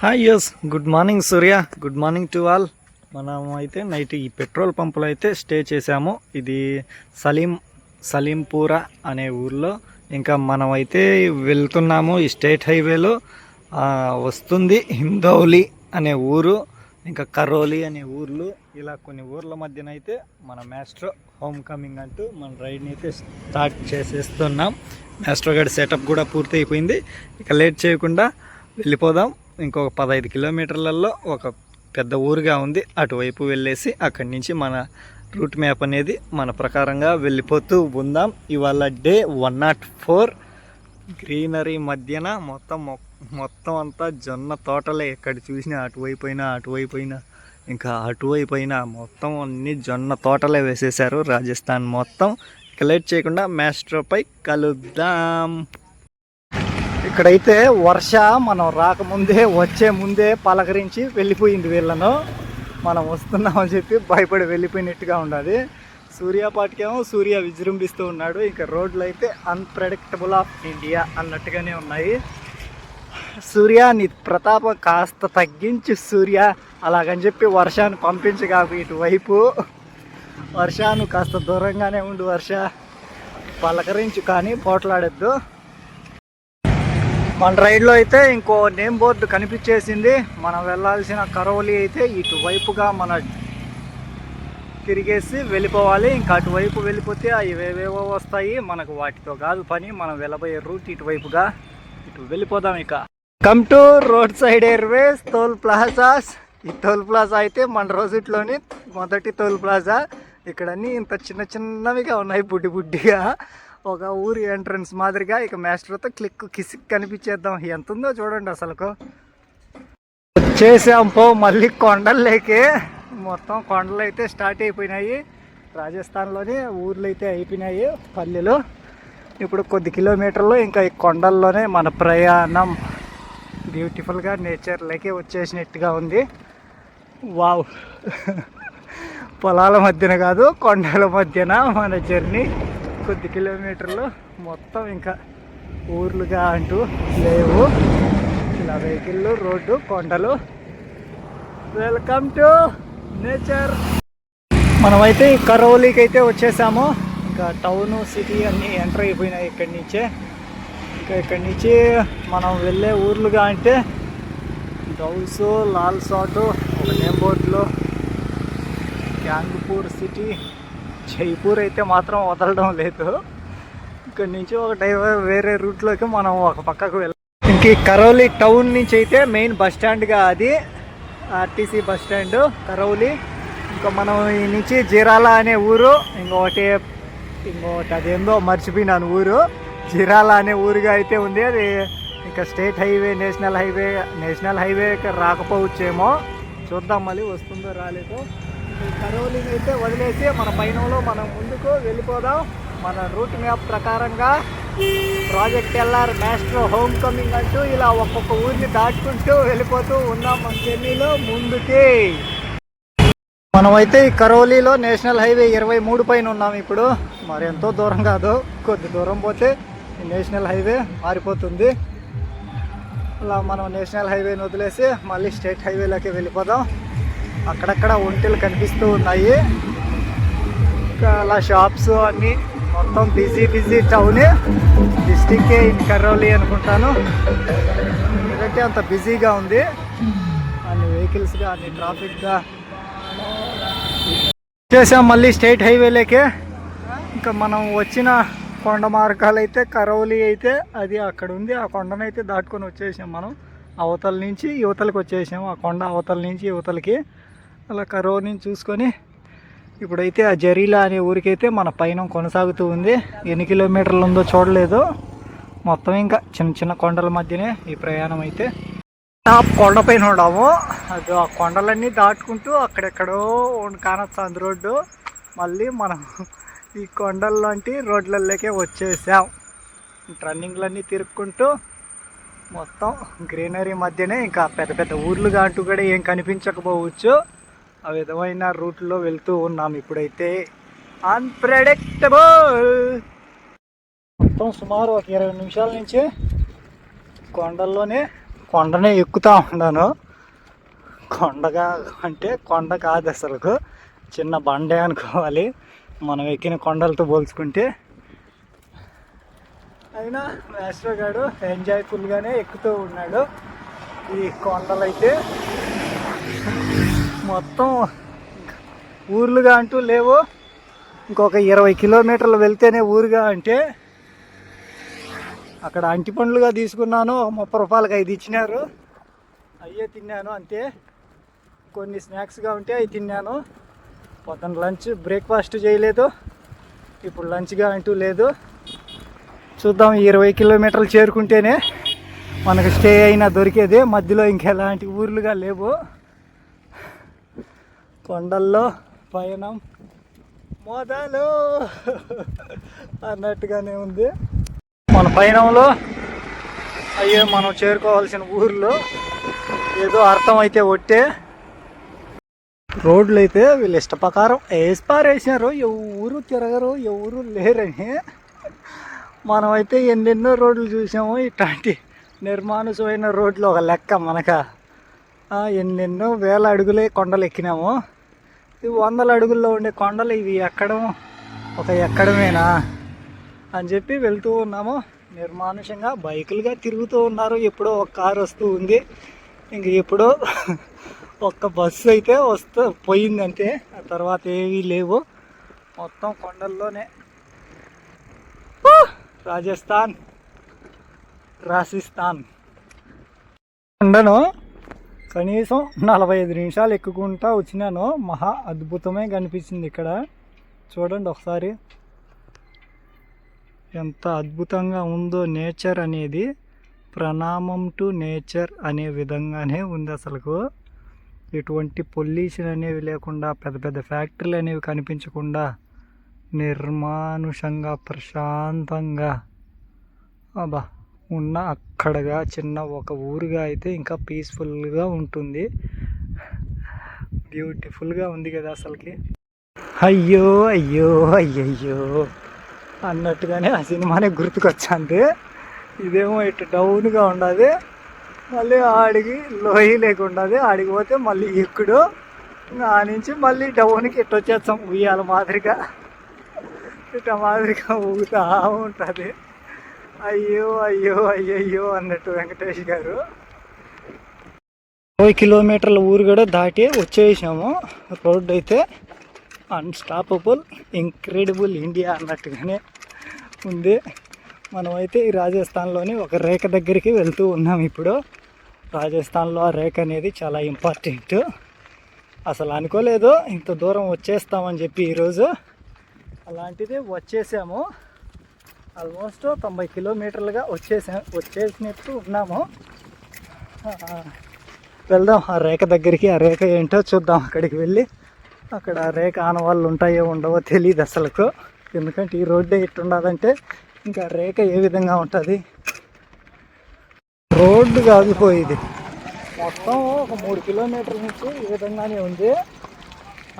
Hi yes good morning Surya, good morning to all. మనం అయితే night ఈ పెట్రోల్ పంపులో అయితే స్టే చేసాము. ఇది సలీంపూర అనే ఊర్లో. ఇంకా మనం అయితే వెళ్తున్నాము. ఈ స్టేట్ హైవేలో వస్తుంది హిందౌలి అనే ఊరు, ఇంకా కరోలి అనే ఊర్లు. ఇలా కొన్ని ఊర్ల మధ్యన అయితే మన మాస్ట్రో హోమ్ కమింగ్ అంటూ మన రైడ్ని అయితే స్టార్ట్ చేసేస్తున్నాం. మాస్ట్రో గారి సెటప్ కూడా పూర్తి అయిపోయింది. ఇక లేట్ చేయకుండా వెళ్ళిపోదాం. ఇంకొక 15 కిలోమీటర్లలో ఒక పెద్ద ఊరుగా ఉంది, అటువైపు వెళ్ళేసి అక్కడి నుంచి మన రూట్ మ్యాప్ అనేది మన ప్రకారంగా వెళ్ళిపోతూ ఉందాం. ఇవాళ డే 104. గ్రీనరీ మధ్యన మొత్తం అంతా జొన్న తోటలే. ఎక్కడ చూసినా అటువైపు అయినా మొత్తం అన్ని జొన్న తోటలే వేసేసారు రాజస్థాన్ మొత్తం. ఇక లేట్ చేయకుండా మాస్ట్రోపై కలుద్దాం. ఇక్కడైతే వర్ష మనం రాకముందే వచ్చే ముందే పలకరించి వెళ్ళిపోయింది. వీళ్ళను మనం వస్తున్నామని చెప్పి భయపడి వెళ్ళిపోయినట్టుగా ఉన్నది. సూర్యాపాటికేమో సూర్య విజృంభిస్తూ ఉన్నాడు. ఇంకా రోడ్లు అయితే అన్ప్రెడిక్టబుల్ ఆఫ్ ఇండియా అన్నట్టుగానే ఉన్నాయి. సూర్య నీ ప్రతాపం కాస్త తగ్గించు సూర్య, అలాగని చెప్పి వర్షాన్ని పంపించగాకు ఇటువైపు. వర్షాన్ని కాస్త దూరంగానే ఉండు వర్ష, పలకరించు కానీ పోట్లాడద్దు. మన రైడ్లో అయితే ఇంకో నేమ్ బోర్డు కనిపించేసింది. మనం వెళ్ళాల్సిన కరోలి అయితే ఇటువైపుగా మన తిరిగేసి వెళ్ళిపోవాలి. ఇంకా అటువైపు వెళ్ళిపోతే అవి ఏవేవో వస్తాయి, మనకు వాటితో కాదు పని. మనం వెళ్ళబోయే రూట్ ఇటువైపుగా వెళ్ళిపోదాం. ఇక come to road side airways toll plazas. ఈ టోల్ ప్లాజా అయితే మన రోజుట్లోని మొదటి టోల్ ప్లాజా. ఇక్కడన్నీ ఇంత చిన్నవిగా ఉన్నాయి, బుడ్డిగా, ఒక ఊరి ఎంట్రన్స్ మాదిరిగా. ఇక మాస్టర్తో కిసిక్ కనిపించేద్దాం. ఎంత ఉందో చూడండి అసలుకు. వచ్చేసాం పో మళ్ళీ కొండల్లోకి. మొత్తం కొండలు అయితే స్టార్ట్ అయిపోయినాయి. రాజస్థాన్లోని ఊర్లు అయితే అయిపోయినాయి, పల్లెలు. ఇప్పుడు కొద్ది కిలోమీటర్లు ఇంకా ఈ కొండల్లోనే మన ప్రయాణం. బ్యూటిఫుల్గా నేచర్లోకి వచ్చేసినట్టుగా ఉంది. వావ్, పొలాల మధ్యన కాదు కొండల మధ్యన మన జర్నీ. కొద్ది కిలోమీటర్లు మొత్తం ఇంకా ఊర్లుగా అంటూ లేవు. ఇలా వెహికల్లు, రోడ్డు, కొండలు. Welcome to nature. మనమైతే ఈ కరోలీకి అయితే వచ్చేసాము. ఇంకా టౌన్, సిటీ అన్నీ ఎంటర్ అయిపోయినాయి ఇక్కడి నుంచే. ఇంకా ఇక్కడి నుంచి మనం వెళ్ళే ఊర్లుగా అంటే దౌసు, లాల్సాటు, ఒక నేమ్ బోర్డులో గ్యాంగ్పూర్ సిటీ, జైపూర్ అయితే మాత్రం వదలడం లేదు. ఇక్కడి నుంచి ఒక వేరే రూట్లోకి మనం ఒక పక్కకు వెళ్ళాలి. ఇంక ఈ కరౌలి టౌన్ నుంచి అయితే మెయిన్ బస్ స్టాండ్గా అది ఆర్టీసీ బస్ స్టాండ్ కరౌలి. ఇంకా మనం ఈ నుంచి జిరాలా అనే ఊరు, ఇంకొకటి అదేందో మర్చిపోయినాను ఊరు. జిరాలా అనే ఊరుగా అయితే ఉంది. అది ఇంకా స్టేట్ హైవే, నేషనల్ హైవే రాకపోవచ్చేమో, చూద్దాం మళ్ళీ వస్తుందో రాలేదో. కరోలిని అయితే వదిలేసి మన పైనలో మనం ముందుకు వెళ్ళిపోదాం. మన రూట్ మ్యాప్ ప్రకారంగా project LR maestro home coming అంటూ ఇలా ఒక్కొక్క ఊరిని దాటుకుంటూ వెళ్ళిపోతూ ఉన్నాం మన జర్నీలో ముందుకి. మనమైతే ఈ కరోలీలో నేషనల్ హైవే 23 పైన ఉన్నాం ఇప్పుడు. మరి ఎంతో దూరం కాదు, కొద్ది దూరం పోతే నేషనల్ హైవే మారిపోతుంది. అలా మనం నేషనల్ హైవేని వదిలేసి మళ్ళీ స్టేట్ హైవేలోకి వెళ్ళిపోదాం. అక్కడక్కడ ఒంటెలు కనిపిస్తూ ఉన్నాయి. ఇంకా అలా షాప్స్ అన్నీ మొత్తం బిజీ టౌనే. డిస్టిక్కే ఇన్ కరోలి అనుకుంటాను, ఎందుకంటే అంత బిజీగా ఉంది. అన్ని వెహికల్స్గా, అన్ని ట్రాఫిక్గా చేసాం మళ్ళీ స్టేట్ హైవేలోకే. ఇంకా మనం వచ్చిన కొండ మార్గాలు అయితే కరోలి అయితే అది అక్కడ ఉంది. ఆ కొండనైతే దాటుకొని వచ్చేసాం మనం. అవతల నుంచి యువతలకి వచ్చేసాము. ఆ కొండ అవతల నుంచి యువతలకి అలా కరోని చూసుకొని ఇప్పుడైతే ఆ జరీలా అనే ఊరికైతే మన పైన కొనసాగుతూ ఉంది. ఎన్ని కిలోమీటర్లు ఉందో చూడలేదు. మొత్తం ఇంకా చిన్న కొండల మధ్యనే ఈ ప్రయాణం అయితే. టాప్ కొండపైన ఉన్నాము. అది ఆ కొండలన్నీ దాటుకుంటూ అక్కడెక్కడో కానొస్తుంది రోడ్డు. మళ్ళీ మనం ఈ కొండల్లాంటి రోడ్లలోకే వచ్చేసాం. టర్నింగ్లన్నీ తిరుక్కుంటూ మొత్తం గ్రీనరీ మధ్యనే. ఇంకా పెద్ద ఊర్లుగా అంటూ కూడా ఏం కనిపించకపోవచ్చు, ఆ విధమైన రూట్లో వెళ్తూ ఉన్నాం ఇప్పుడైతే. అన్ప్రెడిక్టబుల్. మొత్తం సుమారు ఒక 20 నిమిషాల నుంచి కొండల్లోనే కొండనే ఎక్కుతూ ఉన్నాను. కొండగా అంటే కొండ కాదు అసలుకు, చిన్న బండే అనుకోవాలి మనం ఎక్కిన కొండలతో పోల్చుకుంటే. అయినా మాస్టర్ గారు ఎంజాయ్ఫుల్గానే ఎక్కుతూ ఉన్నాడు. ఈ కొండలైతే మొత్తం ఊర్లుగా అంటూ లేవు. ఇంకొక 20 కిలోమీటర్లు వెళ్తేనే ఊరుగా అంటే అక్కడ అంటి పండ్లుగా తీసుకున్నాను. 30 రూపాయలకి 5 ఇచ్చినారు, అయ్యే తిన్నాను అంతే. కొన్ని స్నాక్స్గా ఉంటే అవి తిన్నాను. పొద్దున్న లంచ్ బ్రేక్ఫాస్ట్ చేయలేదు, ఇప్పుడు లంచ్గా అంటూ లేదు. చూద్దాం, 20 కిలోమీటర్లు చేరుకుంటేనే మనకు స్టే అయినా దొరికేది. మధ్యలో ఇంకెలాంటి ఊర్లుగా లేవు. కొండల్లో పయనం మొదలు అన్నట్టుగానే ఉంది. మన పయనంలో అయ్యే మనం చేరుకోవాల్సిన ఊర్లో ఏదో అర్థం అయితే ఒట్టే. రోడ్లు అయితే వీళ్ళు ఇష్ట ప్రకారం వేసి పారేసినారు, ఎవరు తిరగరు, ఎవరు లేరని. మనమైతే ఎన్నెన్నో రోడ్లు చూసాము, ఇట్లాంటి నిర్మానుషమైన రోడ్లు ఒక లెక్క మనక. ఎన్నెన్నో వేల అడుగులే కొండలు ఎక్కినాము. ఇవి 100 అడుగుల్లో ఉండే కొండలు, ఇవి ఎక్కడం ఒక ఎక్కడమేనా అని చెప్పి వెళ్తూ ఉన్నాము. నిర్మానుషంగా బైకులుగా తిరుగుతూ ఉన్నారు. ఎప్పుడో ఒక కారు వస్తూ ఉంది, ఇంక ఎప్పుడో ఒక్క బస్సు అయితే పోయిందంటే ఆ తర్వాత ఏవీ లేవు. మొత్తం కొండల్లోనే. రాజస్థాన్, రాజస్థాన్ కొండను కనీసం 45 నిమిషాలు ఎక్కుకుంటా వచ్చినాను. మహా అద్భుతమే కనిపించింది ఇక్కడ. చూడండి ఒకసారి ఎంత అద్భుతంగా ఉందో నేచర్ అనేది. ప్రణామం టు నేచర్ అనే విధంగానే ఉంది అసలుకు. ఎటువంటి పొల్యూషన్ అనేవి లేకుండా, పెద్ద పెద్ద ఫ్యాక్టరీలు అనేవి కనిపించకుండా, నిర్మానుషంగా ప్రశాంతంగా అబ్బా ఉన్న అక్కడగా చిన్న ఒక ఊరుగా అయితే ఇంకా పీస్ఫుల్గా ఉంటుంది. బ్యూటిఫుల్గా ఉంది కదా అసలుకి. అయ్యో అయ్యో అయ్యయ్యో అన్నట్టుగానే ఆ సినిమానే గుర్తుకొచ్చింది. ఇదేమో ఇటు డౌన్గా ఉండదు, మళ్ళీ ఆడికి లోయ లేకుండాది. ఆడికి పోతే మళ్ళీ ఎక్కుడు, ఆ నుంచి మళ్ళీ డౌన్కి ఇటు వచ్చేస్తాం. ఉయ్యాల మాదిరిగా ఇట మాదిరిగా ఊగుతూ ఉంటుంది. అయ్యో అయ్యో అయ్యయ్యో అన్నట్టు వెంకటేష్ గారు. 20 కిలోమీటర్ల ఊరు కూడా దాటి వచ్చేసాము. రోడ్డు అయితే అన్స్టాపబుల్, ఇంక్రెడిబుల్ ఇండియా అన్నట్టుగానే ఉంది. మనమైతే ఈ రాజస్థాన్లోని ఒక రేఖ దగ్గరికి వెళ్తూ ఉన్నాం ఇప్పుడు. రాజస్థాన్లో ఆ రేఖ అనేది చాలా ఇంపార్టెంట్. అసలు అనుకోలేదు ఇంత దూరం వచ్చేస్తామని చెప్పి ఈరోజు. అలాంటిది వచ్చేసాము. ఆల్మోస్ట్ 90 కిలోమీటర్లుగా వచ్చేసినట్టు ఉన్నాము. వెళ్దాం ఆ రేఖ దగ్గరికి. ఆ రేఖ ఏంటో చూద్దాం. అక్కడికి వెళ్ళి అక్కడ ఆ రేఖ ఆనవాళ్ళు ఉంటాయో ఉండవో తెలియదు అసలుకు. ఎందుకంటే ఈ రోడ్డే ఇట్టుండదంటే ఇంకా రేఖ ఏ విధంగా ఉంటుంది. రోడ్డు కాగిపోయేది మొత్తం ఒక 3 కిలోమీటర్ల నుంచి ఈ విధంగానే ఉంది.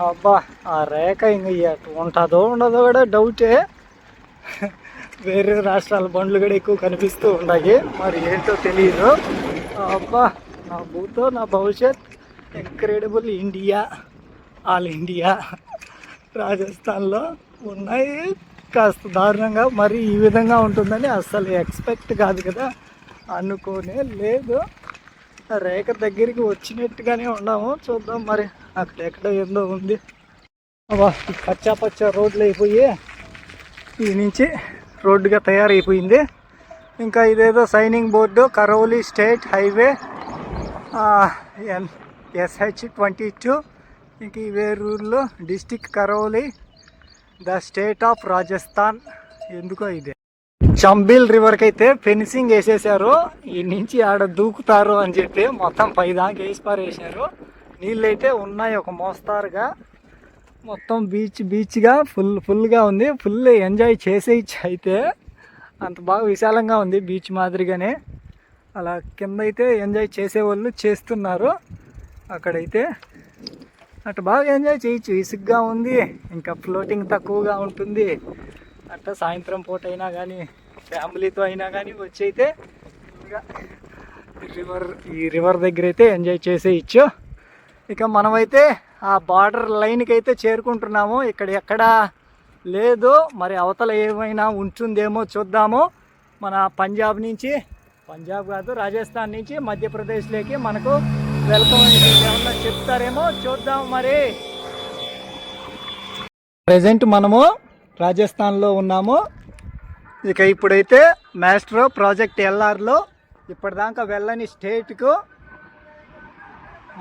అబ్బా ఆ రేఖ ఇంక ఎటు ఉంటుందో ఉండదో కూడా డౌటే. వేరే రాష్ట్రాల బండ్లు కూడా ఎక్కువ కనిపిస్తూ ఉన్నాయి, మరి ఏంటో తెలియదు. అబ్బా నా భూతో నా భవిష్యత్, ఇంక్రెడిబుల్ ఇండియా, ఆల్ ఇండియా. రాజస్థాన్లో ఉన్నాయి కాస్త దారుణంగా, మరి ఈ విధంగా ఉంటుందని అస్సలు ఎక్స్పెక్ట్ కాదు కదా, అనుకోనే లేదు. రేఖ దగ్గరికి వచ్చినట్టుగానే ఉన్నాము. చూద్దాం మరి అక్కడెక్కడ ఏందో ఉంది. అబ్బా పచ్చా పచ్చా రోడ్లు అయిపోయి ఈ నుంచి రోడ్డుగా తయారైపోయింది. ఇంకా ఇదేదో signing board, Karauli state highway SH22. ఇంక ఇవే రూల్లో district Karauli, the state of Rajasthan. ఎందుకో ఇదే చంబిల్ రివర్కి అయితే ఫెన్సింగ్ వేసేసారు. ఈ నుంచి ఆడ దూకుతారు అని చెప్పి మొత్తం పైదాకా వేసి పారేసారు. నీళ్ళు అయితే ఉన్నాయి ఒక మోస్తారుగా. మొత్తం బీచ్గా ఫుల్గా ఉంది. ఫుల్ ఎంజాయ్ చేసేయచ్చు అయితే. అంత బాగా విశాలంగా ఉంది బీచ్ మాదిరిగానే. అలా కింద అయితే ఎంజాయ్ చేసేవాళ్ళు చేస్తున్నారు. అక్కడైతే అటు బాగా ఎంజాయ్ చేయొచ్చు. ఇసుగ్గా ఉంది, ఇంకా ఫ్లోటింగ్ తక్కువగా ఉంటుంది. అట్లా సాయంత్రం పూట అయినా కానీ, ఫ్యామిలీతో అయినా కానీ వచ్చి అయితే ఈ రివర్ దగ్గర అయితే ఎంజాయ్ చేసేయచ్చు. ఇక మనమైతే ఆ బార్డర్ లైన్కి అయితే చేరుకుంటున్నాము. ఇక్కడ ఎక్కడా లేదు, మరి అవతల ఏమైనా ఉంటుందేమో చూద్దాము. మన పంజాబ్ కాదు రాజస్థాన్ నుంచి మధ్యప్రదేశ్లోకి మనకు వెల్కమ్ ఏమన్నా చెప్తారేమో చూద్దాం. మరి ప్రజెంట్ మనము రాజస్థాన్లో ఉన్నాము. ఇక ఇప్పుడైతే మాస్ట్రో ప్రాజెక్ట్ ఎల్ఆర్లో ఇప్పటిదాకా వెళ్ళని స్టేట్కు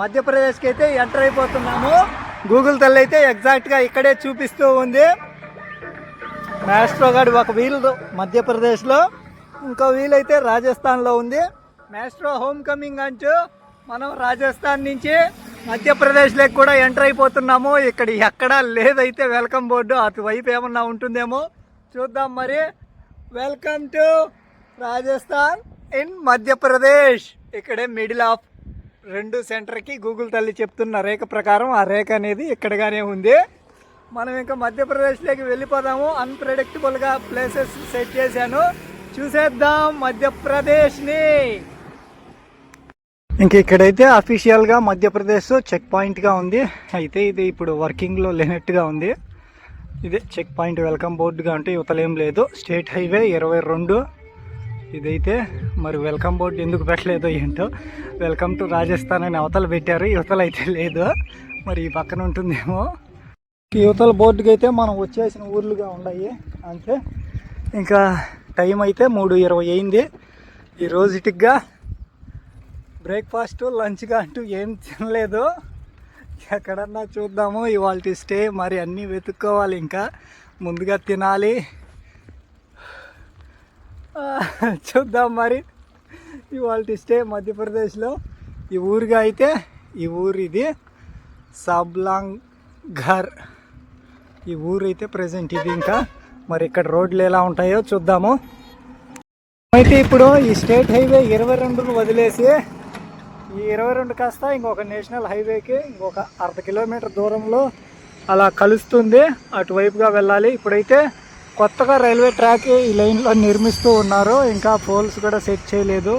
మధ్యప్రదేశ్కి అయితే ఎంటర్ అయిపోతున్నాము. గూగుల్ తల్లి అయితే ఎగ్జాక్ట్గా ఇక్కడే చూపిస్తూ ఉంది. మాస్ట్రో గాడి ఒక వీల్ మధ్యప్రదేశ్లో, ఇంకో వీల్ అయితే రాజస్థాన్లో ఉంది. మాస్ట్రో హోమ్ కమింగ్ అంటూ మనం రాజస్థాన్ నుంచి మధ్యప్రదేశ్లోకి కూడా ఎంటర్ అయిపోతున్నాము. ఇక్కడ ఎక్కడా లేదైతే వెల్కమ్ బోర్డు, అటువైపు ఏమన్నా ఉంటుందేమో చూద్దాం. మరి welcome to Rajasthan in Madhya Pradesh. ఇక్కడే మిడిల్ ఆఫ్ 2 సెంటర్కి గూగుల్ తల్లి చెప్తున్న రేఖ ప్రకారం ఆ రేఖ అనేది ఇక్కడగానే ఉంది. మనం ఇంకా మధ్యప్రదేశ్లోకి వెళ్ళిపోదాము. అన్ప్రెడిక్టబుల్గా ప్లేసెస్ సెట్ చేశాను, చూసేద్దాం మధ్యప్రదేశ్ని. ఇంక ఇక్కడైతే అఫీషియల్గా మధ్యప్రదేశ్ చెక్ పాయింట్గా ఉంది. అయితే ఇది ఇప్పుడు వర్కింగ్లో లేనట్టుగా ఉంది. ఇదే చెక్ పాయింట్ వెల్కమ్ బోర్డుగా ఉంటే యువతలేం లేదు. స్టేట్ హైవే 22 ఇదైతే. మరి వెల్కమ్ బోర్డు ఎందుకు పెట్టలేదో ఏంటో. వెల్కమ్ టు రాజస్థాన్ అని అవతల పెట్టారు, యువతలు అయితే లేదు. మరి ఈ పక్కన ఉంటుందేమో. యువతల బోర్డుకి అయితే మనం వచ్చేసిన ఊర్లుగా ఉన్నాయి అంతే. ఇంకా టైం అయితే 3:20 అయింది. ఈ రోజుటిగా బ్రేక్ఫాస్ట్ లంచ్గా అంటూ ఏం తినలేదు. ఎక్కడన్నా చూద్దాము ఇవాళ స్టే. మరి అన్నీ వెతుక్కోవాలి, ఇంకా ముందుగా తినాలి. చూద్దాం మరి ఇవాళ స్టే మధ్యప్రదేశ్లో. ఈ ఊరుగా అయితే ఈ ఊరు ఇది సాబ్లాంఘర్ ఈ ఊరు అయితే ప్రజెంట్ ఇది. ఇంకా మరి ఇక్కడ రోడ్లు ఎలా ఉంటాయో చూద్దాము. అయితే ఇప్పుడు ఈ స్టేట్ హైవే 22ను వదిలేసి ఈ 22 కాస్త ఇంకొక నేషనల్ హైవేకి ఇంకొక 1/2 కిలోమీటర్ దూరంలో అలా కలుస్తుంది. అటువైపుగా వెళ్ళాలి. ఇప్పుడైతే కొత్తగా రైల్వే ట్రాక్ ఈ లైన్లో నిర్మిస్తూ ఉన్నారు. ఇంకా పోల్స్ కూడా సెట్ చేయలేదు,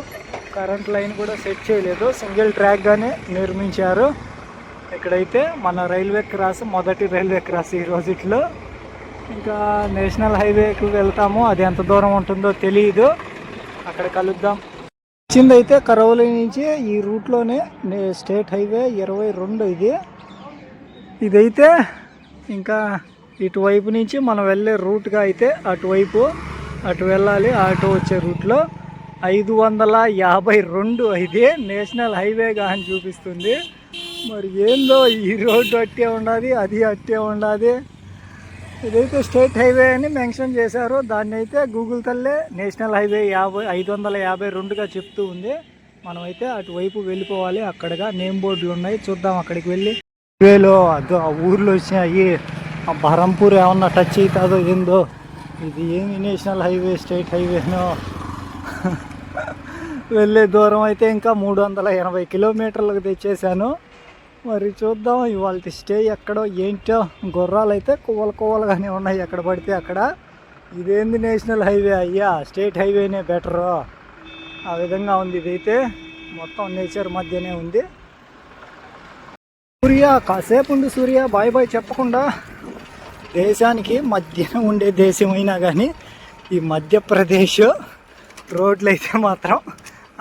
కరెంట్ లైన్ కూడా సెట్ చేయలేదు, సింగిల్ ట్రాక్గానే నిర్మించారు. ఇక్కడైతే మన రైల్వే క్రాస్, మొదటి రైల్వే క్రాస్ ఈ రోజుట్లో. ఇంకా నేషనల్ హైవేకి వెళ్తాము, అది ఎంత దూరం ఉంటుందో తెలియదు, అక్కడ కలుద్దాం. వచ్చిందైతే కరౌలి నుంచి ఈ రూట్లోనే స్టేట్ హైవే 22 ఇదైతే. ఇంకా ఇటువైపు నుంచి మనం వెళ్ళే రూట్గా అయితే అటు వెళ్ళాలి. అటు వచ్చే రూట్లో 552 ఇది నేషనల్ హైవేగా అని చూపిస్తుంది. మరి ఏందో ఈ రోడ్డు అట్టే ఉండాలి, అది అట్టే ఉండాలి. ఇదైతే స్టేట్ హైవే అని మెన్షన్ చేశారు. దాన్ని అయితే గూగుల్ తల్లే నేషనల్ హైవే 552గా చెప్తూ ఉంది. మనమైతే అటువైపు వెళ్ళిపోవాలి. అక్కడగా నేమ్ బోర్డులు ఉన్నాయి, చూద్దాం అక్కడికి వెళ్ళి. హైవేలో అదో ఆ ఊర్లో వచ్చినాయి. ఆ బరంపూర్ ఏమన్నా టచ్ అవుతుందో ఏందో. ఇది ఏమి నేషనల్ హైవే స్టేట్ హైవేనో. వెళ్ళే దూరం అయితే ఇంకా 380 కిలోమీటర్లకు తెచ్చేసాను. మరి చూద్దాం ఇవాళ స్టే ఎక్కడో ఏంటో. గుర్రాలు అయితే కువ్వలుగానే ఉన్నాయి ఎక్కడ పడితే అక్కడ. ఇదేంది నేషనల్ హైవే అయ్యా, స్టేట్ హైవేనే బెటరు. ఆ విధంగా ఉంది. ఇదైతే మొత్తం నేచర్ మధ్యనే ఉంది. సూర్య కాసేపు ఉండి సూర్య బాయ్ బాయ్ చెప్పకుండా. దేశానికి మధ్యన ఉండే దేశమైనా కానీ ఈ మధ్యప్రదేశ్ రోడ్లు అయితే మాత్రం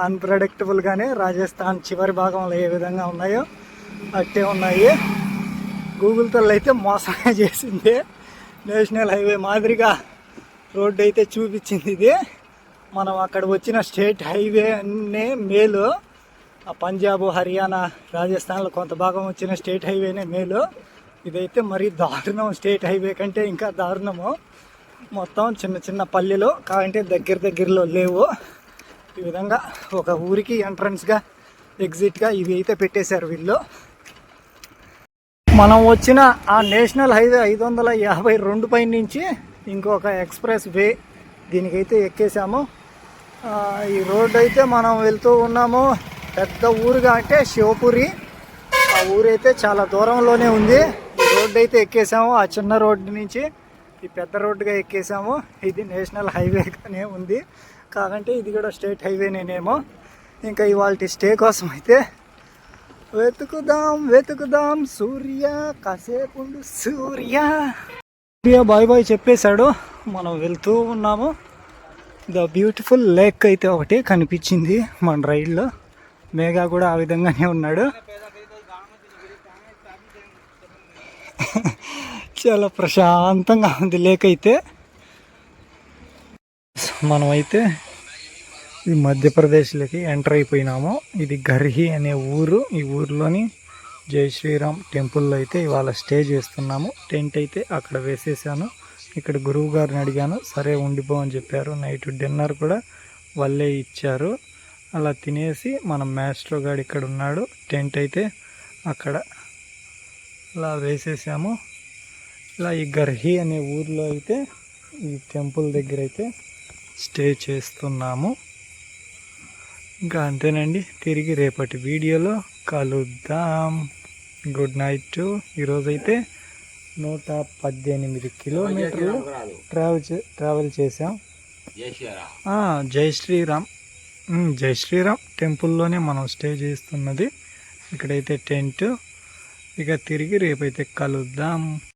అన్ప్రెడిక్టబుల్గానే రాజస్థాన్ చివరి భాగంలో ఏ విధంగా ఉన్నాయో అట్టే ఉన్నాయి. గూగుల్ తల్లి అయితే మోసమే చేసింది. నేషనల్ హైవే మాదిరిగా రోడ్డు అయితే చూపించింది ఇది. మనం అక్కడ వచ్చిన స్టేట్ హైవే అనే మేలు. ఆ పంజాబ్, హర్యానా, రాజస్థాన్లో కొంత భాగం వచ్చిన స్టేట్ హైవేనే మేలు. ఇదైతే మరీ దారుణం, స్టేట్ హైవే కంటే ఇంకా దారుణము. మొత్తం చిన్న చిన్న పల్లెలు కావంటే దగ్గరలో లేవు. ఈ విధంగా ఒక ఊరికి ఎంట్రన్స్గా ఎగ్జిట్గా ఇవి అయితే పెట్టేశారు వీళ్ళు. మనం వచ్చిన ఆ నేషనల్ హైవే 552 పై నుంచి ఇంకొక ఎక్స్ప్రెస్ వే దీనికైతే ఎక్కేసాము. ఈ రోడ్డు అయితే మనం వెళ్తూ ఉన్నాము. పెద్ద ఊరుగా అంటే శివపురి. ఆ ఊరైతే చాలా దూరంలోనే ఉంది. ఈ రోడ్డు అయితే ఎక్కేసాము. ఆ చిన్న రోడ్డు నుంచి ఈ పెద్ద రోడ్డుగా ఎక్కేసాము. ఇది నేషనల్ హైవేగానే ఉంది, కాదంటే ఇది కూడా స్టేట్ హైవేనేమో. ఇంకా ఇవాళ స్టే కోసం అయితే వెతుకుదాం సూర్య కాసేపు సూర్య బాయ్ బాయ్ చెప్పేశాడు. మనం వెళ్తూ ఉన్నాము. ద బ్యూటిఫుల్ లేక్ అయితే ఒకటి కనిపించింది మన రైల్లో. మేఘా కూడా ఆ విధంగానే ఉన్నాడు. చాలా ప్రశాంతంగా ఉంది లేక్ అయితే. మనమైతే ఈ మధ్యప్రదేశ్లోకి ఎంటర్ అయిపోయినాము. ఇది గర్హి అనే ఊరు. ఈ ఊరిలోని జై శ్రీరామ్ టెంపుల్లో అయితే ఇవాళ స్టే చేస్తున్నాము. టెంట్ అయితే అక్కడ వేసేసాను. ఇక్కడ గురువు గారిని అడిగాను, సరే ఉండిపో అని చెప్పారు. నైట్ డిన్నర్ కూడా వాళ్ళే ఇచ్చారు. అలా తినేసి మనం మాస్టర్ గారు ఇక్కడ ఉన్నాడు. టెంట్ అయితే అక్కడ ఇలా వేసేసాము. ఇలా ఈ గర్హి అనే ఊర్లో అయితే ఈ టెంపుల్ దగ్గర అయితే స్టే చేస్తున్నాము. ఇంకా అంతేనండి. తిరిగి రేపటి వీడియోలో కలుద్దాం. Good night. ఈరోజైతే 118 కిలోమీటర్లు ట్రావెల్ చేసాం. జై శ్రీరామ్ టెంపుల్లోనే మనం స్టే చేస్తున్నది. ఇక్కడైతే టెంట్. ఇక తిరిగి రేపైతే కలుద్దాం.